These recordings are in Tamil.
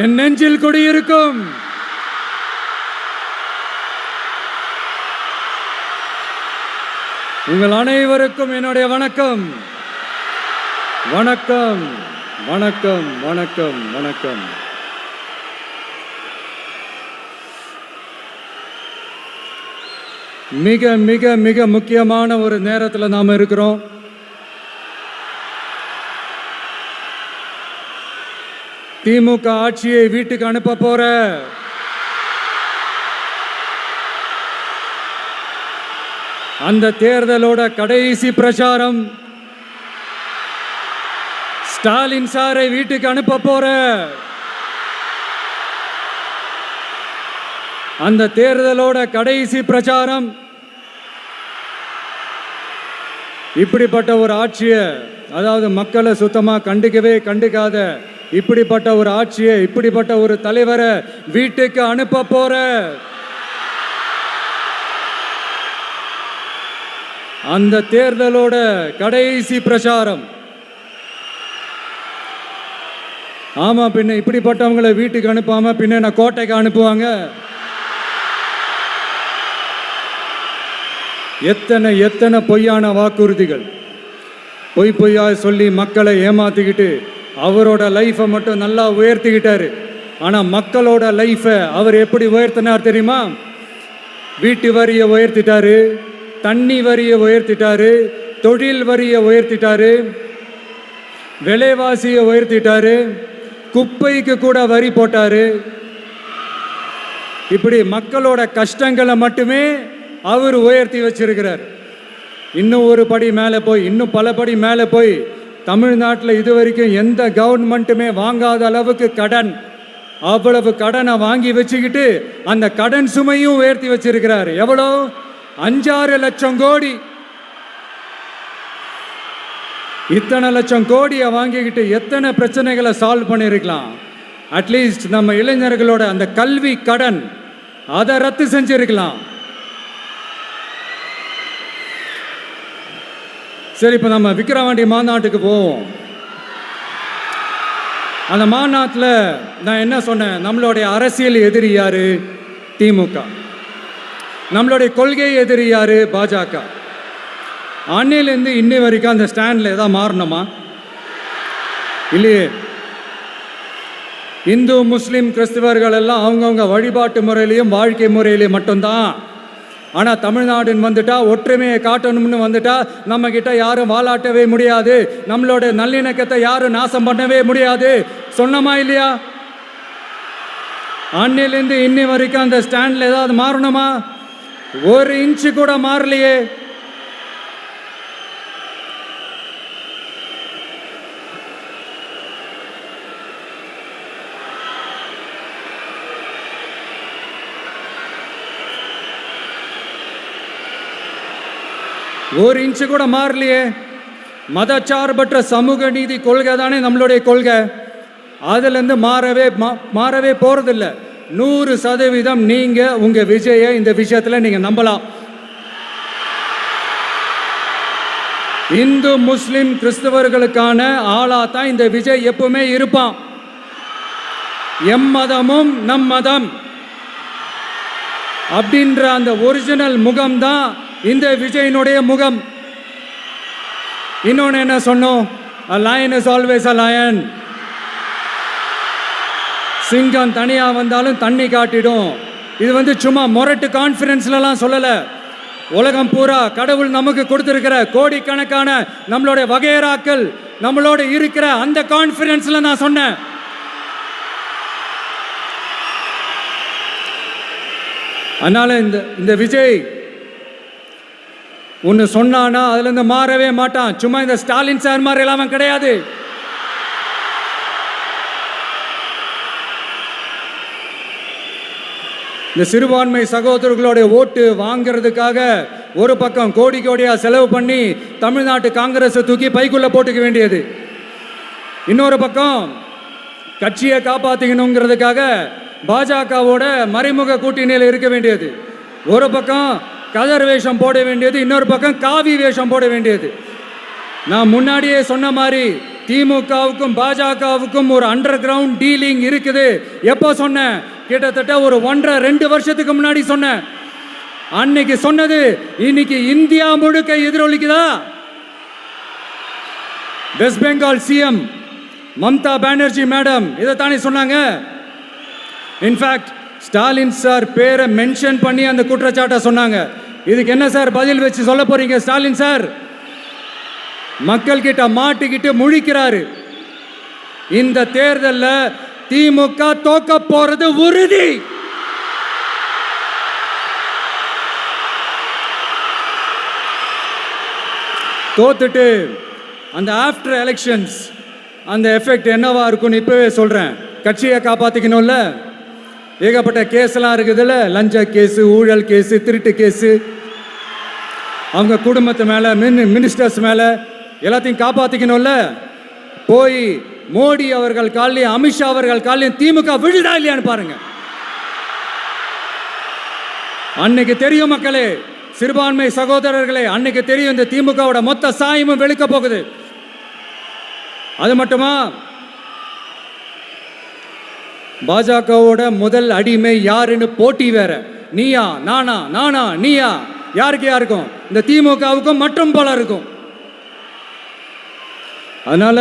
என் நெஞ்சில் குடியிருக்கும் உங்கள் அனைவருக்கும் என்னுடைய வணக்கம். வணக்கம் வணக்கம் வணக்கம் வணக்கம். மிக மிக மிக முக்கியமான ஒரு நேரத்தில் நாம் இருக்கிறோம். திமுக ஆட்சியை வீட்டுக்கு அனுப்ப போற அந்த தேர்தலோட கடைசி பிரச்சாரம், ஸ்டாலின் சாரை வீட்டுக்கு அனுப்ப போற அந்த தேர்தலோட கடைசி பிரச்சாரம், இப்படிப்பட்ட ஒரு ஆட்சியை, அதாவது மக்களை சுத்தமா கண்டுக்காத இப்படிப்பட்ட ஒரு ஆட்சியை, இப்படிப்பட்ட ஒரு தலைவரை வீட்டுக்கு அனுப்ப போற அந்த தேர்தலோட கடைசி பிரச்சாரம். ஆமா, பின்ன இப்படிப்பட்டவங்களை வீட்டுக்கு அனுப்பாம பின்ன நான் கோட்டைக்கு அனுப்புவாங்க? எத்தனை எத்தனை பொய்யான வாக்குறுதிகள், பொய்யா சொல்லி மக்களை ஏமாத்திக்கிட்டு அவரோட லைஃபை மட்டும் நல்லா உயர்த்திக்கிட்டாரு. ஆனால் மக்களோட லைஃபை அவர் எப்படி உயர்த்தினார் தெரியுமா? வீட்டு வரியை உயர்த்திட்டாரு, தண்ணி வரியை உயர்த்திட்டாரு, தொழில் வரியை உயர்த்திட்டாரு, விலைவாசியை உயர்த்திட்டாரு, குப்பைக்கு கூட வரி போட்டாரு. இப்படி மக்களோட கஷ்டங்களை மட்டுமே அவர் உயர்த்தி வச்சிருக்கிறார். இன்னும் ஒரு படி மேலே போய், இன்னும் பல படி மேலே போய், தமிழ்நாட்டில் இது வரைக்கும் எந்த கவர்மெண்ட்டுமே வாங்காத அளவுக்கு கடன், அவ்வளவு கடனை வாங்கி வச்சுக்கிட்டு அந்த கடன் சுமையும் உயர்த்தி வச்சிருக்கிறார். எவ்வளோ? 5-6 லட்சம் கோடி. இத்தனை லட்சம் கோடியை வாங்கிக்கிட்டு எத்தனை பிரச்சனைகளை சால்வ் பண்ணியிருக்கலாம். அட்லீஸ்ட் நம்ம இளைஞர்களோட அந்த கல்வி கடன் அதை ரத்து செஞ்சிருக்கலாம். சரி, இப்போ நம்ம விக்கிரவாண்டி மாநாட்டுக்கு போவோம். அந்த மாநாட்டில் நான் என்ன சொன்னேன்? நம்மளுடைய அரசியல் எதிரி யாரு? திமுக. நம்மளுடைய கொள்கை எதிரி யாரு? பாஜக. அன்னையிலேருந்து இன்னை வரைக்கும் அந்த ஸ்டாண்டில் ஏதாவது மாறணுமா? இல்லையே. இந்து முஸ்லீம் கிறிஸ்தவர்கள் எல்லாம் அவங்கவுங்க வழிபாட்டு முறையிலையும் வாழ்க்கை முறையிலையும் மட்டும்தான். ஆனால் தமிழ்நாடுன்னு வந்துட்டா, ஒற்றுமையை காட்டணும்னு வந்துட்டா, நம்ம கிட்ட யாரும் வாலாட்டவே முடியாது, நம்மளோட நல்லிணக்கத்தை யாரும் நாசம் பண்ணவே முடியாது. சொன்னமா இல்லையா? அன்னிலிருந்து இன்னி வரைக்கும் அந்த ஸ்டாண்ட்ல ஏதாவது மாறணுமா? 1 இன்ச்சு கூட மாறலையே. ஒரு இன்ச்சு கூட மாறலையே. மதச்சார்பற்ற சமூக நீதி கொள்கை தானே நம்மளுடைய கொள்கை. அதுலேருந்து மாறவே போறதில்லை. 100% நீங்க உங்க விஜயை இந்த விஷயத்துல நீங்க நம்பலாம். இந்து முஸ்லிம் கிறிஸ்தவர்களுக்கான ஆளா தான் இந்த விஜய் எப்பவுமே இருப்பான். எம் மதமும் நம் மதம் அப்படின்ற அந்த ஒரிஜினல் முகம் தான் இந்த விஜயினுடைய முகம். இன்னொன்னு என்ன சொன்னோம்? A lion is always a lion. சிங்கம் தனியா வந்தாலும் தண்ணி காட்டிடும். இது சும்மா மொரட்டு கான்ஃபரன்ஸ்லாம் சொல்லல. உலகம் பூரா கடவுள் நமக்கு கொடுத்திருக்கிற கோடிக்கணக்கான நம்மளுடைய வகையறாக்கள் நம்மளோட இருக்கிற அந்த கான்ஃபரன்ஸ்ல நான் சொன்னேன். அதனால இந்த விஜய் ஒன்று சொன்னானா அதுல இருந்து மாறவே மாட்டான். சும்மா இந்த ஸ்டாலின் சார் மாதிரி எல்லாம் கிடையாது. இந்த சிறுபான்மை சகோதரர்களுடைய ஓட்டு வாங்கிறதுக்காக ஒரு பக்கம் கோடியா செலவு பண்ணி தமிழ்நாட்டு காங்கிரஸை தூக்கி பைக்குள்ள போட்டுக்க வேண்டியது, இன்னொரு பக்கம் கட்சியை காப்பாத்திக்கணுங்கிறதுக்காக பாஜகவோட மறைமுக கூட்டணியில் இருக்க வேண்டியது, ஒரு பக்கம் கதர் வேஷம் போட வேண்டியது, இன்னொரு பக்கம் காவி வேஷம் போட வேண்டியது. நான் முன்னாடியே சொன்ன மாதிரி திமுகவுக்கும் பாஜகவுக்கும் ஒரு அண்டர் கிரவுண்ட் டீலிங் இருக்குது. எப்போ சொன்னேன்? கிட்டத்தட்ட ஒரு 1.5-2 வருஷத்துக்கு முன்னாடி சொன்னேன். அன்னைக்கு சொன்னது இன்னைக்கு இந்தியா முழுக்க எதிரொலிக்குதா? West Bengal CM Mamata Banerjee madam இதைத்தானே சொன்னாங்க. இன்ஃபேக்ட் ஸ்டாலின் சார் பேரை மென்ஷன் பண்ணி அந்த குற்றச்சாட்டை சொன்னாங்க. இதுக்கு என்ன சார் பதில் வச்சு சொல்ல போறீங்க? ஸ்டாலின் சார் மக்கள் கிட்ட மாட்டிக்கிட்டு முழிக்கிறாரு. இந்த தேர்தலில் திமுக தோக்க போறது உறுதி. தோத்துட்டு அந்த ஆஃப்டர் எலெக்ஷன்ஸ் அந்த எஃபெக்ட் என்னவா இருக்கும்னு இப்பவே சொல்றேன். கட்சியை காப்பாத்திக்கணும்ல, ஏகப்பட்ட கேஸ்லாம் இருக்குதுல்ல, லஞ்ச கேஸு, ஊழல் கேஸு, திருட்டு கேஸு, அவங்க குடும்பத்து மேலே, மினிஸ்டர்ஸ் மேலே எல்லாத்தையும் காப்பாற்றிக்கணும்ல. போய் மோடி அவர்கள் காலையும் அமித்ஷா அவர்கள் காலையும் திமுக விழுதா இல்லையான்னு பாருங்க. அன்னைக்கு தெரியும் மக்களே, சிறுபான்மை சகோதரர்களே, அன்னைக்கு தெரியும் இந்த திமுகவோட மொத்த சாயமும் வெளுக்க போகுது. அது மட்டுமா, பாஜகவோட முதல் அடிமை யாருன்னு போட்டி வேற. நீயா நானா, நானா நீயா, யாருக்கு யாருக்கும், இந்த திமுகவுக்கும் மற்றும் பலருக்கும். அதனால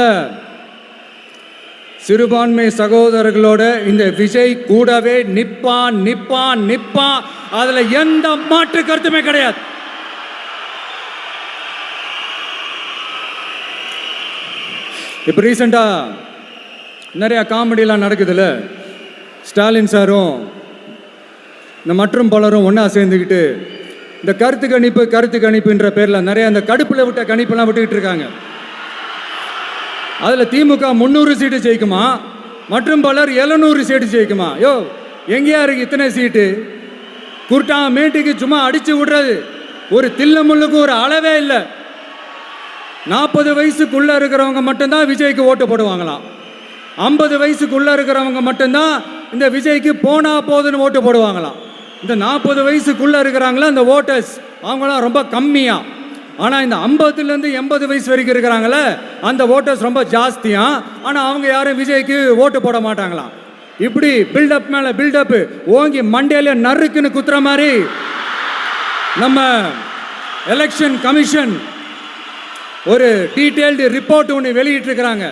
சிறுபான்மை சகோதரர்களோட இந்த விஜய் கூடவே நிப்பான் நிப்பான் நிப்பான். அதுல எந்த மாற்று கருத்துமே கிடையாது. இப்போ ரீசெண்டா நிறைய காமெடியெல்லாம் நடக்குதுல்ல. ஸ்டாலின் சாரும் இந்த மற்றும் பலரும் ஒன்றா சேர்ந்துக்கிட்டு இந்த கருத்து கணிப்புன்ற பேரில் நிறைய அந்த கடுப்பில் விட்ட கணிப்பெல்லாம் விட்டுக்கிட்டு இருக்காங்க. அதில் திமுக 300 சீட்டு ஜெயிக்குமா, மற்றும் பலர் 700 சீட்டு ஜெயிக்குமா? யோ, எங்கேயா இருக்கு இத்தனை சீட்டு? குருட்டா மேட்டுக்கு சும்மா அடிச்சு விடுறது. ஒரு தில்லுமுள்ளுக்கு ஒரு அளவே இல்லை. 40 வயசுக்குள்ளே இருக்கிறவங்க மட்டும்தான் விஜய்க்கு ஓட்டு போடுவாங்களாம். 50 வயசுக்குள்ளே இருக்கிறவங்க மட்டும்தான் இந்த விஜய்க்கு போனா போதுன்னு ஓட்டு போடுவாங்களாம். இந்த 40 வயசுக்குள்ளே இருக்கிறாங்களா இந்த ஓட்டர்ஸ், அவங்களாம் ரொம்ப கம்மியா. ஆனால் இந்த 50லேருந்து 80 வயசு வரைக்கும் இருக்கிறாங்களே அந்த ஓட்டர்ஸ் ரொம்ப ஜாஸ்தியா. ஆனால் அவங்க யாரும் விஜய்க்கு ஓட்டு போட மாட்டாங்களாம். இப்படி பில்டப் மேலே பில்டப் ஓங்கி மண்டையில நறுக்குன்னு குத்துற மாதிரி நம்ம எலெக்ஷன் கமிஷன் ஒரு டீட்டெயில்டு ரிப்போர்ட் ஒன்று வெளியிட்டிருக்கிறாங்க.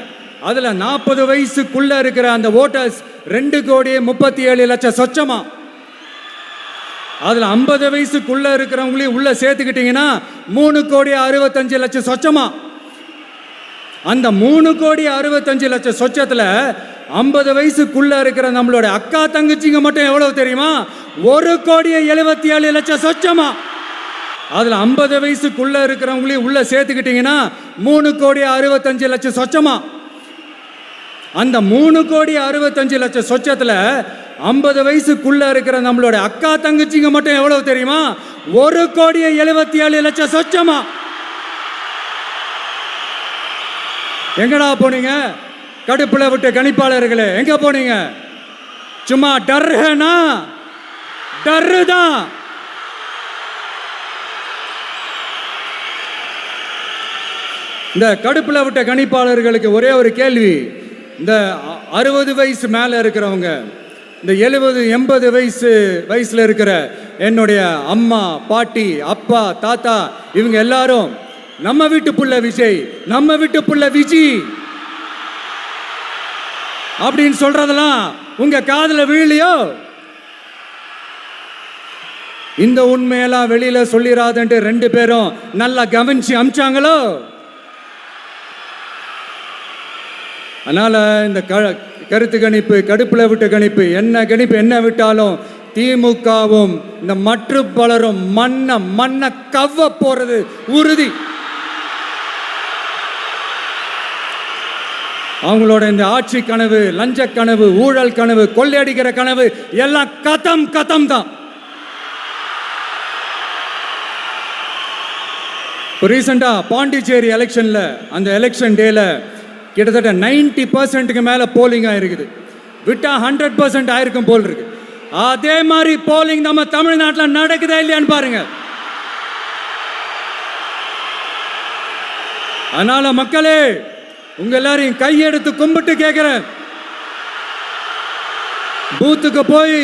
அதில் 40 வயசுக்குள்ளே இருக்கிற அந்த ஓட்டர்ஸ் 2,37,00,000 சொச்சமா. அதில் 50 வயசுக்குள்ளே இருக்கிறவங்களையும் உள்ளே சேர்த்துக்கிட்டிங்கன்னா 3,65,00,000 சொச்சமா. அந்த 3,65,00,000 சொச்சத்தில் 50 வயசுக்குள்ளே இருக்கிற நம்மளோட அக்கா தங்கச்சிங்க மட்டும் எவ்வளவு தெரியுமா? 1,77,00,000 சொச்சமா. அதில் 50 வயசுக்குள்ளே இருக்கிறவங்களையும் உள்ளே சேர்த்துக்கிட்டிங்கன்னா 3,65,00,000 சொச்சமா. அந்த 3,65,00,000 சொச்சத்தில் 50 வயசுக்குள்ளே இருக்கிற நம்மளோட அக்கா தங்கச்சிங்க மட்டும் எவ்வளவு தெரியுமா? 1,77,00,000 சொச்சமா. எங்கடா போனீங்க கடுப்புல விட்ட கணிப்பாளர்களே? எங்க போனீங்க? சும்மா டர்னா டர்ரு தான். இந்த கடுப்புல விட்ட கணிப்பாளர்களுக்கு ஒரே ஒரு கேள்வி. இந்த 60 வயசு மேலே இருக்கிறவங்க, இந்த 70-80 வயசுல இருக்கிற என்னுடைய அம்மா, பாட்டி, அப்பா, தாத்தா, இவங்க எல்லாரும் நம்ம வீட்டு புள்ள விஜய், நம்ம வீட்டு புள்ள விஜி அப்படின்னு சொல்றதெல்லாம் உங்க காதுல விழலையோ? இந்த உண்மையெல்லாம் வெளியில சொல்லிடாதன்ட்டு 2 பேரும் நல்லா கவனிச்சு அமிச்சாங்களோ? அதனால இந்த கருத்து கணிப்பு, கடுப்புல விட்ட கணிப்பு என்ன விட்டாலும் திமுகவும் இந்த மற்ற பலரும் மண்ண கவ்வ போறது உறுதி. அவங்களோட இந்த ஆட்சி கனவு, லஞ்ச கனவு, ஊழல் கனவு, கொள்ளையடிக்கிற கனவு எல்லாம் கதம் தான். ரீசெண்டா பாண்டிச்சேரி எலெக்ஷன்ல, அந்த எலெக்ஷன் டேல கிட்டத்தட்ட 90% மேல போலிங் ஆயிருக்குது. விட்டா 100% ஆயிருக்கும் போல் இருக்கு. அதே மாதிரி போலிங் நம்ம தமிழ்நாட்டில் நடக்குதா இல்லையான்னு பாருங்க. அதனால மக்களே, உங்க எல்லாரையும் கையெடுத்து கும்பிட்டு கேட்கிறேன், பூத்துக்கு போய்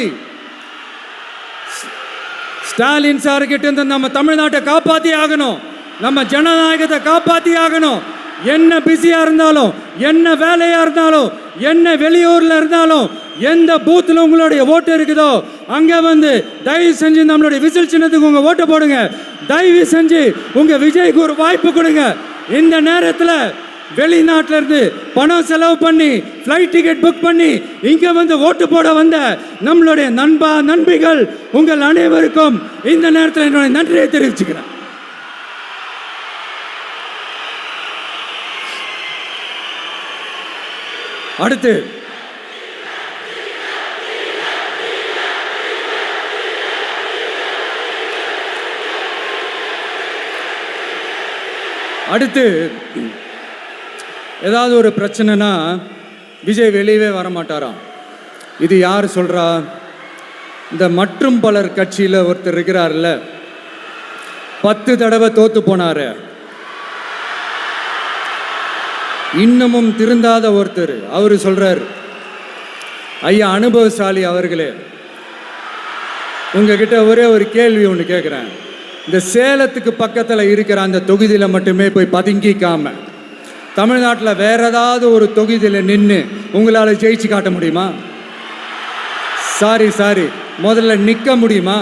ஸ்டாலின் சார் கிட்ட இருந்து நம்ம தமிழ்நாட்டை காப்பாத்தி ஆகணும், நம்ம ஜனநாயகத்தை காப்பாத்தி ஆகணும். என்ன பிஸியா இருந்தாலும், என்ன வேலையா இருந்தாலும், என்ன வெளியூர்ல இருந்தாலும், எந்த பூத்துல உங்களுடைய ஓட்டு இருக்குதோ அங்க வந்து தயவு செஞ்சு நம்மளுடைய விசில் சின்னத்துக்கு உங்க ஓட்டு போடுங்க. தயவு செஞ்சு உங்க விஜய்க்கு ஒரு வாய்ப்பு கொடுங்க. இந்த நேரத்தில் வெளிநாட்டில இருந்து பணம் செலவு பண்ணி ஃப்ளைட் டிக்கெட் புக் பண்ணி இங்க வந்து ஓட்டு போட வந்த நம்மளுடைய நண்பிகள் உங்கள் அனைவருக்கும் இந்த நேரத்தில் என்னுடைய நன்றியை தெரிவிச்சுக்கிறேன். அடுத்து ஏதாவது ஒரு பிரச்சனைனா விஜய் வெளியவே வரமாட்டாராம். இது யார் சொல்றா? இந்த மற்றும் பலர் கட்சியில் ஒருத்தர் இருக்கிறார்ல, 10 தடவை தோத்து போனாரு, இன்னமும் திருந்தாத ஒருத்தர். அவரு சொல்றாரு, ஐயா அனுபவசாலி அவர்களே, உங்ககிட்ட ஒரே ஒரு கேள்வி ஒன்று கேட்குறேன். இந்த சேலத்துக்கு பக்கத்தில் இருக்கிற அந்த தொகுதியில் மட்டுமே போய் பதுங்கிக்காம தமிழ்நாட்டில் வேற ஏதாவது ஒரு தொகுதியில் நின்று உங்களால் ஜெயிச்சு காட்ட முடியுமா? சாரி முதல்ல நிற்க முடியுமா?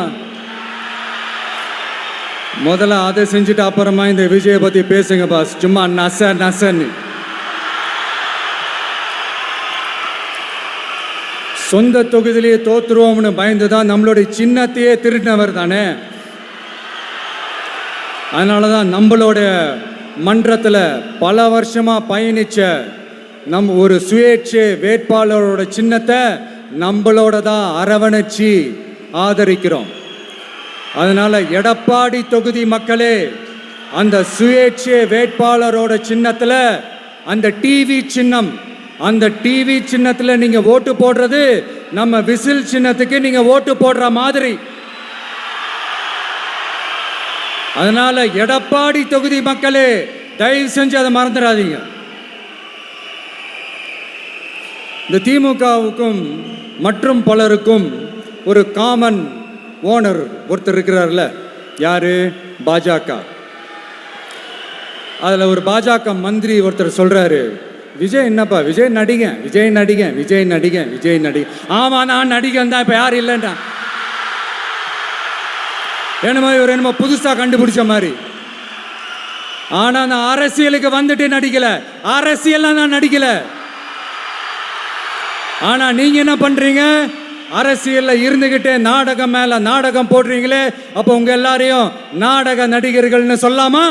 முதல்ல அதை செஞ்சுட்டு அப்புறமா இந்த விஜயை பற்றி பேசுங்க பாஸ். சும்மா நசன்னு சொந்த தொகுதியிலேயே தோத்துருவோம்னு பயந்து தான் நம்மளுடைய சின்னத்தையே திருடினவர் தானே. அதனால தான் நம்மளோட மன்றத்தில் பல வருஷமாக பயணித்த ஒரு சுயேட்சை வேட்பாளரோட சின்னத்தை நம்மளோட தான் அரவணைச்சி ஆதரிக்கிறோம். அதனால் எடப்பாடி தொகுதி மக்களே, அந்த சுயேட்சை வேட்பாளரோட சின்னத்தில் அந்த டிவி சின்னம், அந்த டிவி சின்னத்தில் நீங்கள் ஓட்டு போடுறது நம்ம விசில் சின்னத்துக்கு நீங்கள் ஓட்டு போடுற மாதிரி. அதனால எடப்பாடி தொகுதி மக்களே, தயவு செஞ்சு அதை மறந்துடாதீங்க. இந்த திமுகவுக்கும் மற்றும் பலருக்கும் ஒரு காமன் ஓனர் ஒருத்தர் இருக்கிறார்ல, யாரு? பாஜக. அதில் ஒரு பாஜக மந்திரி ஒருத்தர் சொல்றாரு, விஜய் என்னப்பா, விஜய் நடிகன். ஆமா, நான் நடிகன் தான், இப்போ யாரும் இல்லைன்றா. என்னமோ புதுசா கண்டுபிடிச்ச மாதிரி. ஆனா நான் அரசியலுக்கு வந்துட்டு நடிக்கல, அரசியல் நான் நடிக்கல. ஆனா நீங்க என்ன பண்றீங்க? அரசியல்ல இருந்துகிட்டே நாடகம் மேல நாடகம் போடுறீங்களே. அப்ப உங்க எல்லாரையும் நாடக நடிகர்கள்னு சொல்லாமா?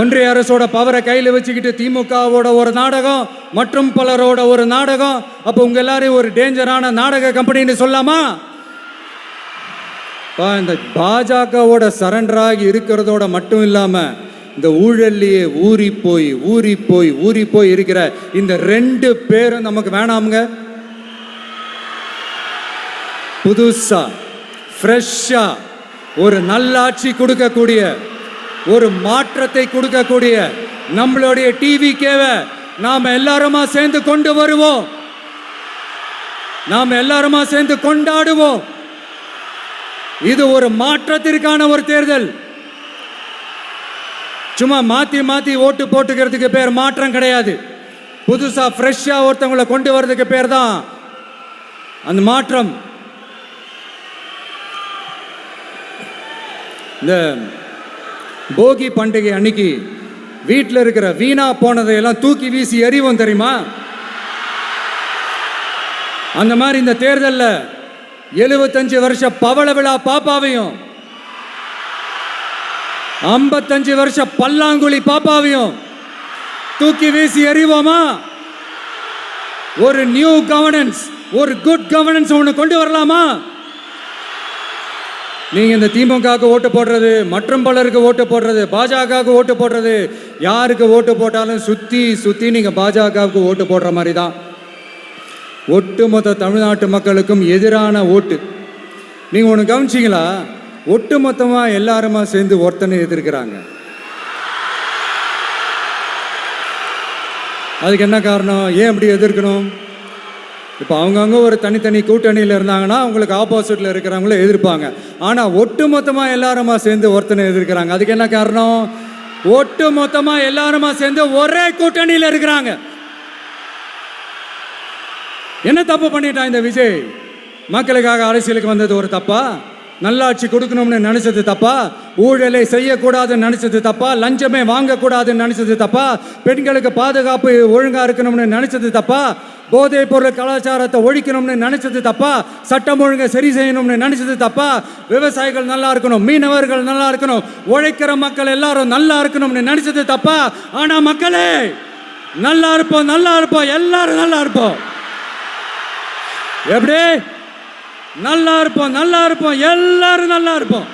ஒன்றிய அரசோட பவரை கையில் வச்சுக்கிட்டு திமுகவோட ஒரு நாடகம், மற்றும் பலரோட ஒரு நாடகம். அப்ப உங்க எல்லாரையும் ஒரு டேஞ்சரான நாடக கம்பெனின்னு சொல்லாமா? இந்த பாஜகவோட சரண்டராகி இருக்கிறதோட மட்டும் இல்லாம இந்த ஊழல்லையே ஊறி போய் இருக்கிற இந்த 2 பேரும் நமக்கு வேணாமுங்க. புதுசா ஃப்ரெஷ்ஷா ஒரு நல்லாட்சி கொடுக்கக்கூடிய, ஒரு மாற்றத்தை கொடுக்கக்கூடிய நம்மளுடைய டிவிக்கேவை நாம எல்லாருமா சேர்ந்து கொண்டு வருவோம், நாம எல்லாருமா சேர்ந்து கொண்டாடுவோம். இது ஒரு மாற்றத்திற்கான ஒரு தேர்தல். சும்மா மாத்தி ஓட்டு போட்டுக்கிறதுக்கு பேர் மாற்றம் கிடையாது. புதுசா ஃப்ரெஷ்ஷா ஒருத்தவங்களை கொண்டு வர்றதுக்கு பேர் தான் அந்த மாற்றம். இந்த போகி பண்டிகை அன்னைக்கு வீட்டில் இருக்கிற வீணா போனதையெல்லாம் தூக்கி வீசி எறிவோம் தெரியுமா? அந்த மாதிரி இந்த தேர்தலில் 75 வருஷ பவள விழா பாப்பாவையும் 55 வருஷ பல்லாங்குழி பாப்பாவையும் தூக்கி வீசி எறிவோமா? ஒரு நியூ கவர்னன்ஸ், ஒரு குட் கவர்னன்ஸ் ஒன்று கொண்டு வரலாமா? நீங்க இந்த திமுகவுக்கு ஓட்டு போடுறது, மற்றும் பலருக்கு ஓட்டு போடுறது, பாஜகவுக்கு ஓட்டு போடுறது, யாருக்கு ஓட்டு போட்டாலும் சுத்தி நீங்க பாஜகவுக்கு ஓட்டு போடுற மாதிரி தான். ஒட்டுமொத்த தமிழ்நாட்டு மக்களுக்கும் எதிரான ஓட்டு. நீங்க ஒன்று கவனிச்சிங்களா? ஒட்டுமொத்தமாக எல்லாருமா சேர்ந்து ஒருத்தனை எதிர்க்கிறாங்க. அதுக்கு என்ன காரணம்? ஏன் இப்படி எதிர்க்கணும்? இப்போ அவங்கவுங்க ஒரு தனித்தனி கூட்டணியில் இருந்தாங்கன்னா அவங்களுக்கு ஆப்போசிட்டில் இருக்கிறவங்கள எதிர்ப்பாங்க. ஆனால் ஒட்டு மொத்தமாக எல்லாருமா சேர்ந்து ஒருத்தனை எதிர்க்கிறாங்க. அதுக்கு என்ன காரணம்? ஒட்டு மொத்தமாக எல்லாருமா சேர்ந்து ஒரே கூட்டணியில் இருக்கிறாங்க. என்ன தப்பு பண்ணிட்டான் இந்த விஜய்? மக்களுக்காக அரசியலுக்கு வந்தது ஒரு தப்பா? நல்லாட்சி கொடுக்கணும்னு நினைச்சது தப்பா? ஊழலை செய்யக்கூடாதுன்னு நினைச்சது தப்பா? லஞ்சமே வாங்கக்கூடாதுன்னு நினைச்சது தப்பா? பெண்களுக்கு பாதுகாப்பு ஒழுங்கா இருக்கணும்னு நினைச்சது தப்பா? போதைப் பொருள் கலாச்சாரத்தை ஒழிக்கணும்னு நினைச்சது தப்பா? சட்டம் ஒழுங்கை சரி செய்யணும்னு நினைச்சது தப்பா? விவசாயிகள் நல்லா இருக்கணும், மீனவர்கள் நல்லா இருக்கணும், உழைக்கிற மக்கள் எல்லாரும் நல்லா இருக்கணும்னு நினைச்சது தப்பா? ஆனா மக்களே நல்லா இருப்போம், நல்லா இருப்போம், எல்லாரும் நல்லா இருப்போம். எப்படி நல்லா இருப்போம்? நல்லா இருப்போம், எல்லாரும் நல்லா இருப்போம்.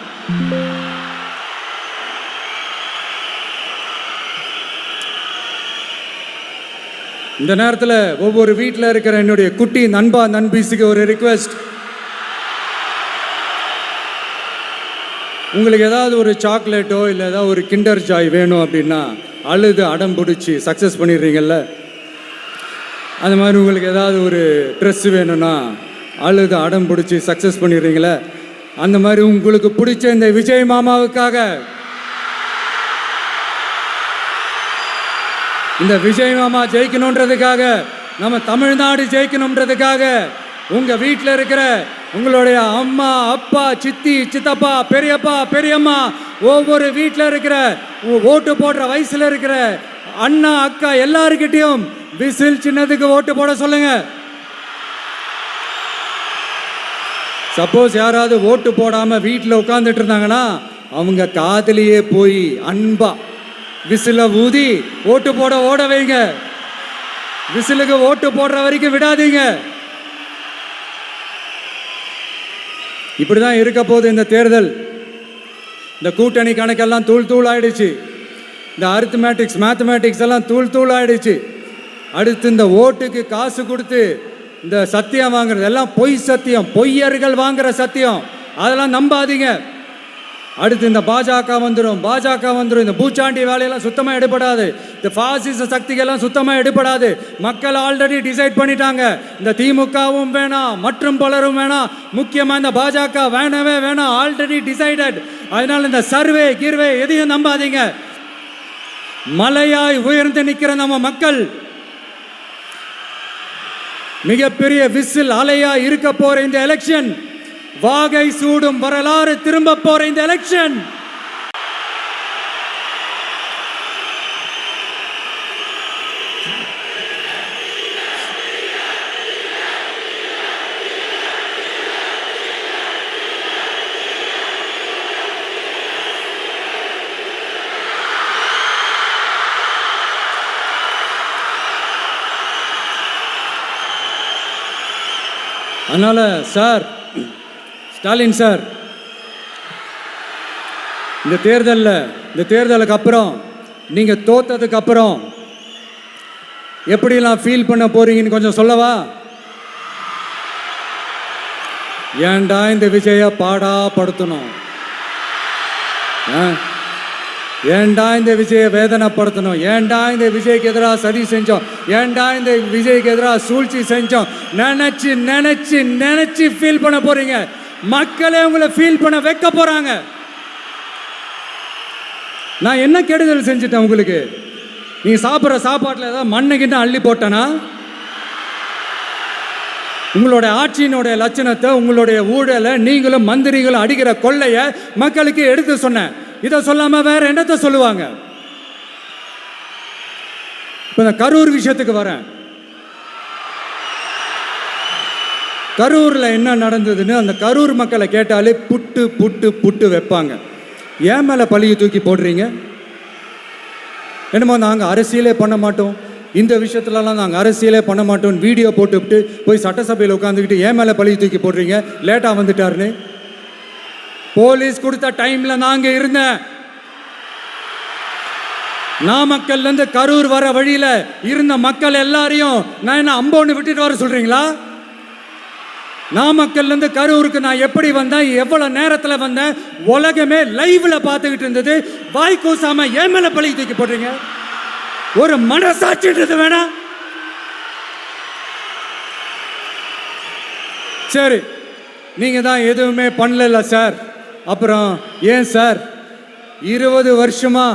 இந்த நேரத்தில் ஒவ்வொரு வீட்டில் இருக்கிற என்னுடைய குட்டி நண்பா நண்பீஸுக்கு ஒரு ரிக்வெஸ்ட். உங்களுக்கு ஏதாவது ஒரு சாக்லேட்டோ இல்லை ஏதாவது ஒரு கிண்டர் ஜாய் வேணும் அப்படின்னா அழுது அடம் பிடிச்சி சக்ஸஸ் பண்ணிடுறீங்கல்ல, அந்த மாதிரி உங்களுக்கு ஏதாவது ஒரு ட்ரெஸ் வேணும்னா அழுது அடம் பிடிச்சி சக்ஸஸ் பண்ணிடுறீங்களே, அந்த மாதிரி உங்களுக்கு பிடிச்ச இந்த விஜய் மாமாவுக்காக, இந்த விஜய் மாமா ஜெயிக்கணுன்றதுக்காக, நம்ம தமிழ்நாடு ஜெயிக்கணுன்றதுக்காக உங்க வீட்டில் இருக்கிற உங்களுடைய அம்மா அப்பா சித்தி சித்தப்பா பெரியப்பா பெரியம்மா ஒவ்வொரு வீட்டில் இருக்கிற ஓட்டு போடுற வயசுல இருக்கிற அண்ணா அக்கா எல்லாருக்கிட்டையும் விசில் சின்னதுக்கு ஓட்டு போட சொல்லுங்க. சப்போஸ் யாராவது ஓட்டு போடாம வீட்டில் உட்காந்துட்டு இருந்தாங்கன்னா அவங்க காதலியே போய் அன்பா விசில ஊதி ஓட்டு போட ஓட வைங்க. விசிலுக்கு ஓட்டு போடுற வரைக்கும் விடாதீங்க. இப்படிதான் இருக்க போது இந்த தேர்தல். இந்த கூட்டணி கணக்கெல்லாம் தூள் தூள் ஆயிடுச்சு. இந்த அரித்மேட்டிக்ஸ் மேத்தமேட்டிக்ஸ் எல்லாம் தூள் தூள் ஆயிடுச்சு. அடுத்து இந்த ஓட்டுக்கு காசு கொடுத்து இந்த சத்தியம் வாங்குறது எல்லாம் பொய் சத்தியம், பொய்யர்கள் வாங்குற சத்தியம், அதெல்லாம் நம்பாதீங்க. அடுத்து இந்த பாஜக வந்துடும், இந்த பூச்சாண்டி வேலையெல்லாம் சுத்தமாக எடுபடாது. இந்த பாசிச சக்திகள்லாம் சுத்தமாக எடுபடாது. மக்கள் ஆல்ரெடி டிசைட் பண்ணிட்டாங்க. இந்த திமுகவும் வேணாம், மற்றும் பலரும் வேணாம், முக்கியமாக இந்த பாஜக வேணவே வேணாம், ஆல்ரெடி டிசைடட். அதனால இந்த சர்வே கிர்வே எதையும் நம்பாதீங்க. மலையாய் உயர்ந்து நிற்கிற நம்ம மக்கள் மிகப்பெரிய விசில் அலையா இருக்க போற இந்த எலெக்ஷன், வாகை சூடும் வரலாறு திரும்ப போற இந்த எலெக்ஷன், அதனால சார், ஸ்டாலின் சார், இந்த தேர்தலுக்கு அப்புறம் நீங்க தோத்ததுக்கு அப்புறம் எப்படிலாம் ஃபீல் பண்ண போறீங்கன்னு கொஞ்சம் சொல்லவா? ஏன்டா இந்த விஜய பாடா படுத்தணும், ஏன்டா இந்த விஜய வேதனைப்படுத்தணும், ஏன்டா இந்த விஜய்க்கு எதிராக சதி செஞ்சோம், ஏன்டா இந்த விஜய்க்கு எதிராக சூழ்ச்சி செஞ்சோம் நினைச்சு நினைச்சு நினைச்சு ஃபீல் பண்ண போறீங்க. மக்களே உங்களை ஃபீல் பண்ண வைக்க போறாங்க. நான் என்ன கெடுதல் செஞ்சுட்டேன் உங்களுக்கு? நீ சாப்பிட்ற சாப்பாட்டில் ஏதாவது மண்ணுகிட்ட அள்ளி போட்டனா? உங்களுடைய ஆட்சியினுடைய லட்சணத்தை, உங்களுடைய ஊழலை, நீங்களும் மந்திரிகளும் அடிக்கிற கொள்ளைய மக்களுக்கு எடுத்து சொன்னேன். இதை சொல்லாம வேற என்னத்தை சொல்லுவாங்க? இப்ப இந்த கரூர் விஷயத்துக்கு வரேன். கரூர்ல என்ன நடந்ததுன்னு அந்த கரூர் மக்களை கேட்டாலே புட்டு புட்டு புட்டு வைப்பாங்க. ஏன் மேல பழியை தூக்கி போடுறீங்க? என்னமோ நாங்கள் அரசியலே பண்ண மாட்டோம், இந்த விஷயத்துலலாம் நாங்கள் அரசியலே பண்ண மாட்டோம் வீடியோ போட்டுவிட்டு போய் சட்டசபையில் உட்காந்துக்கிட்டு ஏன் மேலே பழியை தூக்கி போடுறீங்க? லேட்டாக வந்துட்டாருன்னு போலீஸ் கொடுத்த டைம்ல நாங்க இருந்தேன். நாமக்கல்ல இருந்து கரூர் வர வழியில இருந்த மக்கள் எல்லாரையும் நான் என்ன அம்போன்னு விட்டுட்டு வர சொல்றீங்களா? நாமக்கல்ல இருந்து கரூருக்கு நான் எப்படி வந்தேன், எவ்வளவு நேரத்தில் வந்தேன், உலகமே லைவ்ல பார்த்துக்கிட்டு இருந்தது. வாய் கூசாம ஏன் மேல பழி தூக்கி போடுறீங்க? ஒரு மனசாட்சின்றது வேணாம். சரி, நீங்க தான் எதுவுமே பண்ணல சார். அப்புறம் ஏன் சார் 20 வருஷமா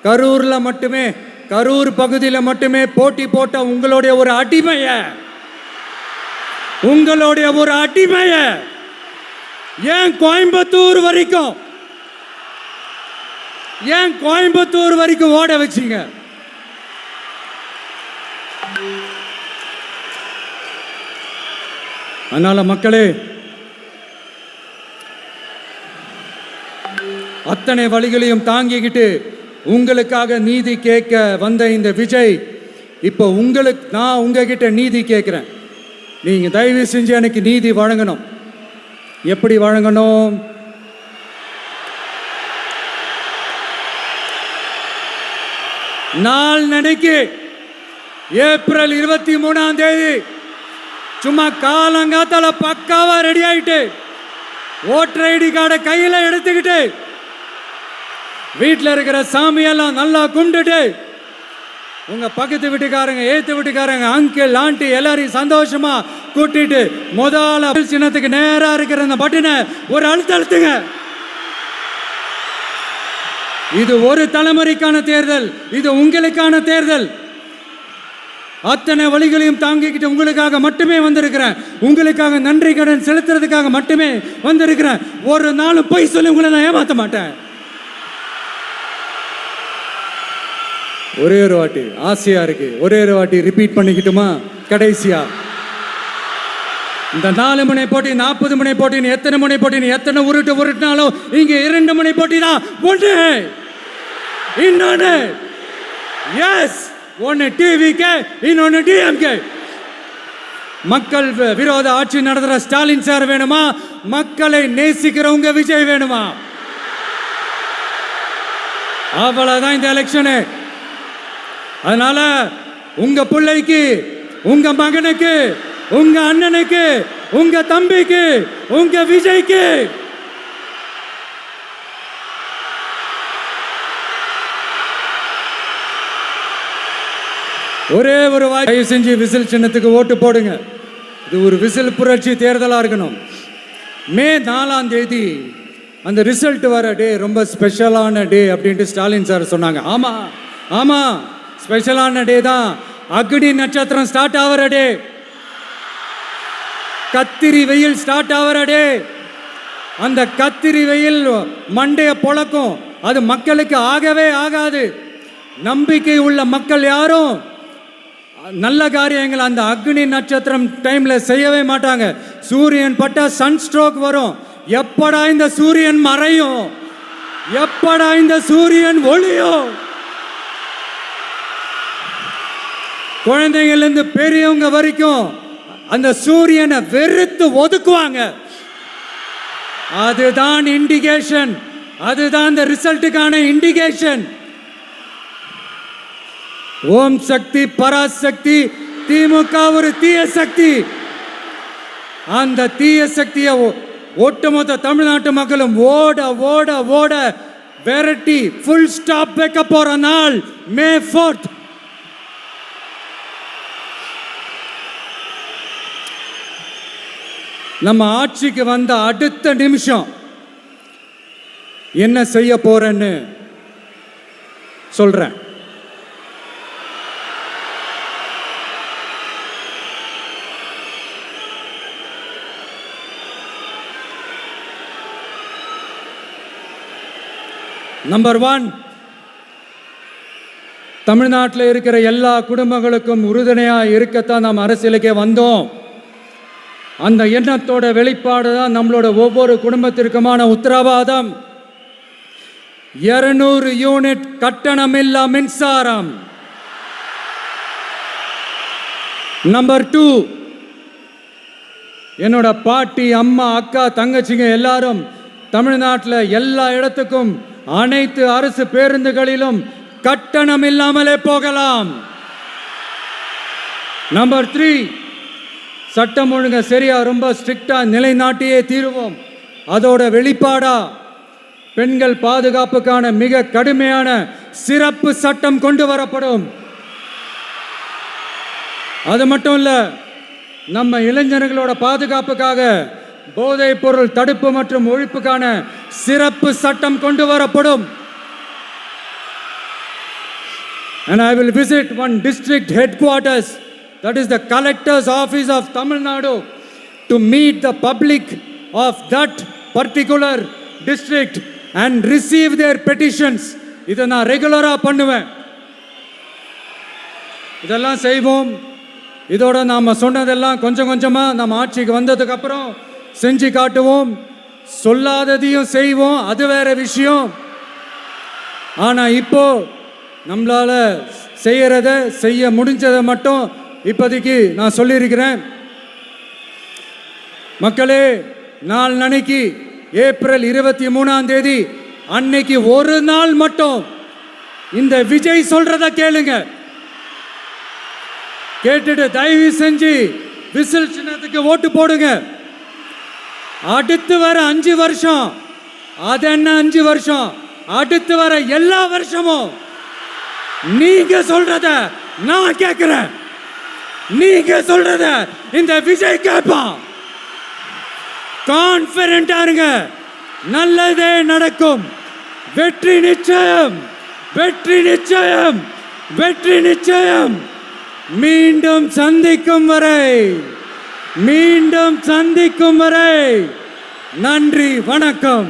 கரூர்ல மட்டுமே, கரூர் பகுதியில் மட்டுமே போட்டி போட்ட உங்களுடைய ஒரு அடிமைய ஏன் கோயம்புத்தூர் வரைக்கும் ஓட வச்சீங்க? அதனால மக்களே, அத்தனை வழிகளையும் தாங்கிக்கிட்டு உங்களுக்காக நீதி கேட்க வந்த இந்த விஜய், இப்போ நான் உங்ககிட்ட நீதி கேட்கிறேன். நீங்க தயவு செஞ்சு எனக்கு நீதி வழங்கணும். எப்படி வழங்கணும்? நாளைக்கு ஏப்ரல் 23ஆம் தேதி சும்மா காலங்காத்தால பக்காவா ரெடி ஆயிட்டு ஓட்டர் ஐடி கார்டை கையில எடுத்துக்கிட்டு வீட்டில் இருக்கிற சாமியெல்லாம் நல்லா கும்பிட்டுட்டு உங்க பக்கத்து வீட்டுக்காரங்க, ஏத்து வீட்டுக்காரங்க, அங்கிள், ஆண்டி எல்லாரையும் சந்தோஷமா கூட்டிட்டு முதல்ல சின்னத்துக்கு நேரா இருக்கிற அந்த பட்டனை ஒரு அழுத்துங்க. இது ஒரு தலைமுறைக்கான தேர்தல், இது உங்களுக்கான தேர்தல். அத்தனை வழிகளையும் தாங்கிக்கிட்டு உங்களுக்காக மட்டுமே வந்திருக்கிறேன். உங்களுக்காக நன்றி கடன் செலுத்துறதுக்காக மட்டுமே வந்திருக்கிறேன். ஒரு நாளும் பொய் சொல்லி உங்களை நான் ஏமாற்ற மாட்டேன். ஒரே ஒரு வாட்டி ஆசையா இருக்கு, ஒரே ஒரு வாட்டி ரிப்பீட் பண்ணிக்கிட்டுமா? கடைசியா இந்த 4 முனை போட்டி, 40 முனை போட்டி, எத்தனை முனை போட்டி, எத்தனை உருட்டினாலும் இங்க 2 முனை போட்டி தான். ஒன்று இன்னொன்னு எஸ், ஒன்னு டிவிகே, இன்னொன்னு டிஎம்கே. மக்கள் விரோத ஆட்சி நடத்துற ஸ்டாலின் சார் வேணுமா? மக்களை நேசிக்கிறவங்க விஜய் வேணுமா? அவ்வளவுதான் இந்த எலெக்ஷனு. அதனால உங்க பிள்ளைக்கு, உங்க மகனுக்கு, உங்க அண்ணனுக்கு, உங்க தம்பிக்கு, உங்க விஜய்க்கு ஒரே ஒரு வாய்ப்பு செஞ்சு விசில் சின்னத்துக்கு ஓட்டு போடுங்க. இது ஒரு விசில் புரட்சி தேர்தலா இருக்கணும். மே 4ஆம் தேதி அந்த ரிசல்ட் வர டே ரொம்ப ஸ்பெஷலான டே அப்படின்ட்டு ஸ்டாலின் சார் சொன்னாங்க. ஆமா ஆமா, ஸ்பெஷலான டே தான். அக்னி நட்சத்திரம் ஸ்டார்ட் ஆகிற டே, கத்திரி வெயில் ஸ்டார்ட் ஆகிற டே. அந்த கத்திரி வெயில் மண்டைய பொழக்கும். அது மக்களுக்கு ஆகவே ஆகாது. நம்பிக்கை உள்ள மக்கள் யாரும் நல்ல காரியங்கள் அந்த அக்னி நட்சத்திரம் டைம்ல செய்யவே மாட்டாங்க. சூரியன் பட்டா சன் ஸ்ட்ரோக் வரும். எப்படா இந்த சூரியன் மறையும், எப்படா இந்த சூரியன் ஒளியும். குழந்தைங்கள்ல இருந்து பெரியவங்க வரைக்கும் அந்த சூரியனை வெறுத்து ஒதுக்குவாங்க. அதுதான் இண்டிகேஷன், அதுதான் இந்த ரிசல்ட்டுக்கான இண்டிகேஷன். ஓம் சக்தி பராசக்தி, திமுக ஒரு தீய சக்தி. அந்த தீய சக்தியை ஒட்டுமொத்த தமிழ்நாட்டு மக்களும் ஓட ஓட ஓட விரட்டி ஃபுல் ஸ்டாப் வைக்க போற நாள் மே 4th. நம்ம ஆட்சிக்கு வந்த அடுத்த நிமிஷம் என்ன செய்ய போறேன்னு சொல்றேன். நம்பர் 1, தமிழ்நாட்டில் இருக்கிற எல்லா குடும்பங்களுக்கும் உறுதுணையா இருக்கத்தான் நாம் அரசியலுக்கே வந்தோம். அந்த எண்ணத்தோட வெளிப்பாடு தான் நம்மளோட ஒவ்வொரு குடும்பத்திற்குமான உத்தரவாதம். 200 யூனிட் கட்டணமில்லா மின்சாரம். நம்பர் 2, என்னோட பாட்டி, அம்மா, அக்கா, தங்கச்சிங்க எல்லாரும் தமிழ்நாட்டில் எல்லா இடத்துக்கும் அனைத்து அரசு பேருந்துகளிலும் கட்டணம் இல்லாமலே போகலாம். நம்பர் 3, சட்டம் ஒழுங்கு சரியா ரொம்ப ஸ்ட்ரிக்டா நிலைநாட்டியே தீருவோம். அதோட வெளிப்பாடா பெண்கள் பாதுகாப்புக்கான மிக கடுமையான சிறப்பு சட்டம் கொண்டு வரப்படும். அது மட்டும் இல்ல, நம்ம இளைஞர்களோட பாதுகாப்புக்காக போதைப் பொருள் தடுப்பு மற்றும் ஒழிப்புக்கான சிறப்பு சட்டம் கொண்டு வரப்படும். And I will visit one district headquarters, that is the collector's office of Tamil Nadu, to meet the public of that particular district and receive their petitions. இதை நான் ரெகுலராக பண்ணுவேன். இதெல்லாம் செய்வோம். இதோட நாம் சொன்னதெல்லாம் கொஞ்சம் கொஞ்சமாக நம்ம ஆட்சிக்கு வந்ததுக்கு அப்புறம் செஞ்சு காட்டுவோம். சொல்லாததையும் செய்வோம், அது வேற விஷயம். ஆனால் இப்போ நம்மளால செய்யறத செய்ய முடிஞ்சதை மட்டும் இப்போதைக்கு நான் சொல்லியிருக்கிறேன். மக்களே, நாளைக்கு ஏப்ரல் 23 அன்னைக்கு ஒரு நாள் மட்டும் இந்த விஜய் சொல்றத கேளுங்க. கேட்டுட்டு தயவு செஞ்சு விசில் சின்னத்துக்கு ஓட்டு போடுங்க. அடுத்து வர 5 வருஷம், அது என்ன 5 வருஷம், அடுத்து வர எல்லா வருஷமும் நீங்க சொல்றத நான் கேட்கிறேன். நீங்க சொல்றத இந்த விஜய் கேட்பான். கான்ஃபிடென்ட்டா இருங்க, நல்லதே நடக்கும். வெற்றி நிச்சயம், வெற்றி நிச்சயம், வெற்றி நிச்சயம். மீண்டும் சந்திக்கும் வரை, மீண்டும் சந்திக்கும் வரை நன்றி, வணக்கம்.